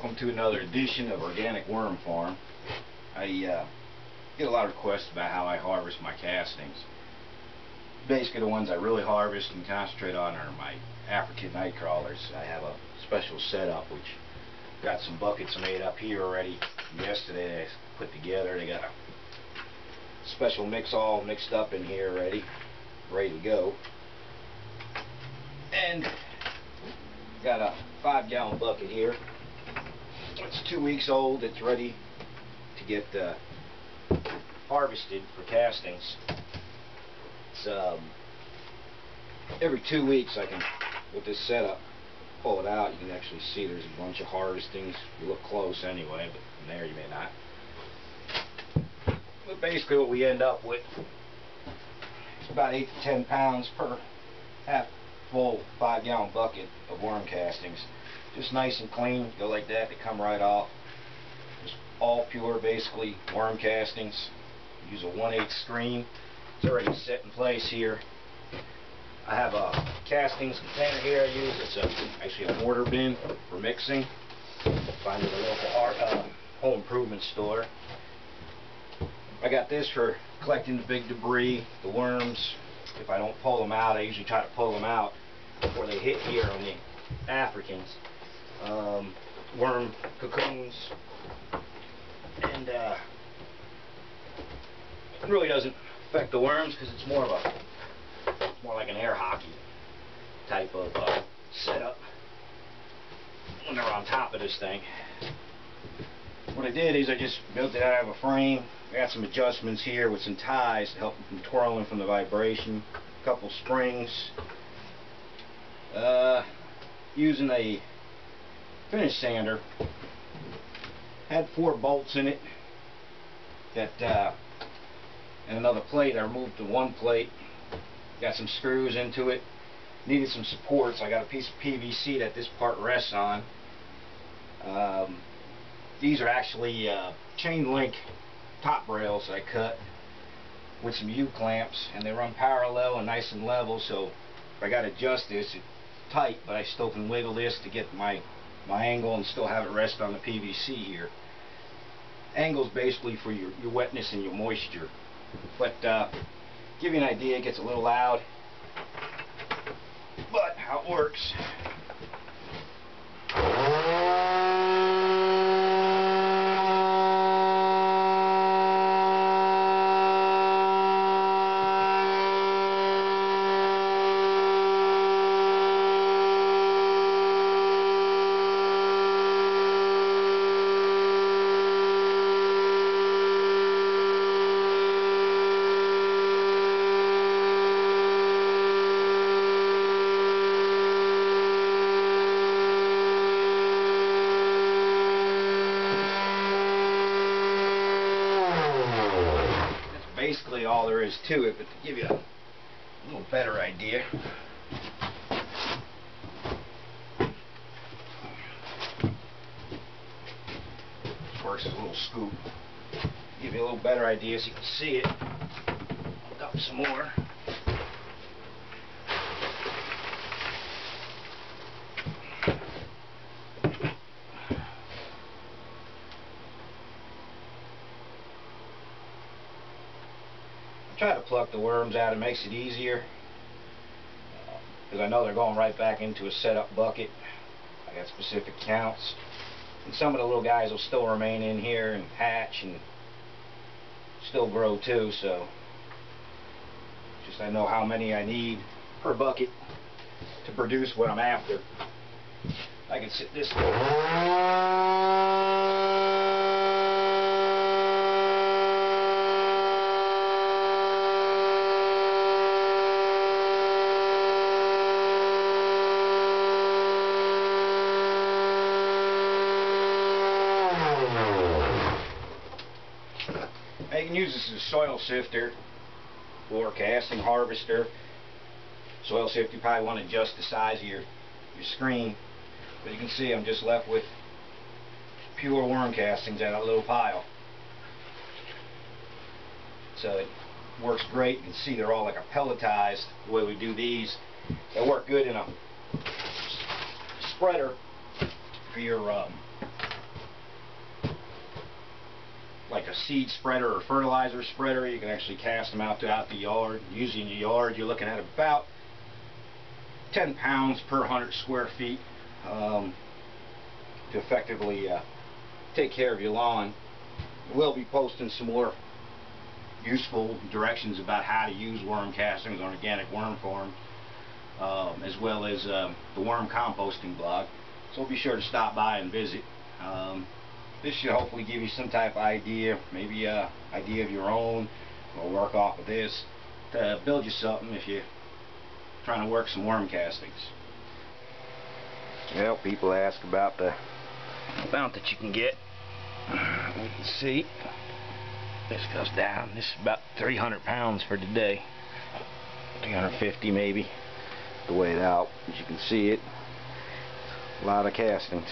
Welcome to another edition of Organic Worm Farm. I get a lot of requests about how I harvest my castings. Basically the ones I really harvest and concentrate on are my African night crawlers. I have a special setup which got some buckets made up here already. Yesterday I put together. They got a special mix all mixed up in here already, ready to go. And got a 5-gallon bucket here. It's 2 weeks old. It's ready to get harvested for castings. It's every 2 weeks I can, with this setup, pull it out. You can actually see there's a bunch of harvestings. You look close anyway, but from there you may not. But basically what we end up with is about 8 to 10 pounds per half full 5-gallon bucket of worm castings. Just nice and clean, go like that, they come right off. Just all pure, basically, worm castings. Use a 1/8 screen. It's already set in place here. I have a castings container here I use. It's actually a mortar bin for mixing. Find it at a local home improvement store. I got this for collecting the big debris, the worms. If I don't pull them out, I usually try to pull them out before they hit here on the Africans. Worm cocoons, and it really doesn't affect the worms because it's more like an air hockey type of setup when they're on top of this thing. What I did is I just built it out of a frame. I got some adjustments here with some ties to help them from twirling from the vibration. A couple springs. Using a finish sander. Had 4 bolts in it. That and another plate. I removed the one plate. Got some screws into it. Needed some supports. I got a piece of PVC that this part rests on. These are actually chain link top rails I cut with some U-clamps, and they run parallel and nice and level, so if I got to adjust this, it's tight, but I still can wiggle this to get my angle and still have it rest on the PVC here. Angle's basically for your wetness and your moisture. But give you an idea, it gets a little loud, but how it works. Basically all there is to it, but to give you a little better idea, this works as a little scoop. Give you a little better idea so you can see it. Look up some more. Try to pluck the worms out. It makes it easier because I know they're going right back into a setup bucket. I got specific counts, and some of the little guys will still remain in here and hatch and still grow too, so just I know how many I need per bucket to produce what I'm after. I can sit this way. You can use this as a soil sifter or casting harvester. Soil sifter, you probably want to adjust the size of your screen, but you can see I'm just left with pure worm castings out of a little pile. So it works great. You can see they're all like a pelletized the way we do these. They work good in a spreader for your like a seed spreader or fertilizer spreader. You can actually cast them out throughout the yard. Usually in the yard you're looking at about 10 pounds per 100 square feet to effectively take care of your lawn. We'll be posting some more useful directions about how to use worm castings on Organic Worm Farm, as well as the worm composting blog. So be sure to stop by and visit. This should hopefully give you some type of idea, maybe an idea of your own, or work off of this to build you something if you're trying to work some worm castings. Well, people ask about the amount that you can get. You can see this goes down. This is about 300 pounds for today. 350 maybe. To weigh it out, as you can see it. A lot of castings.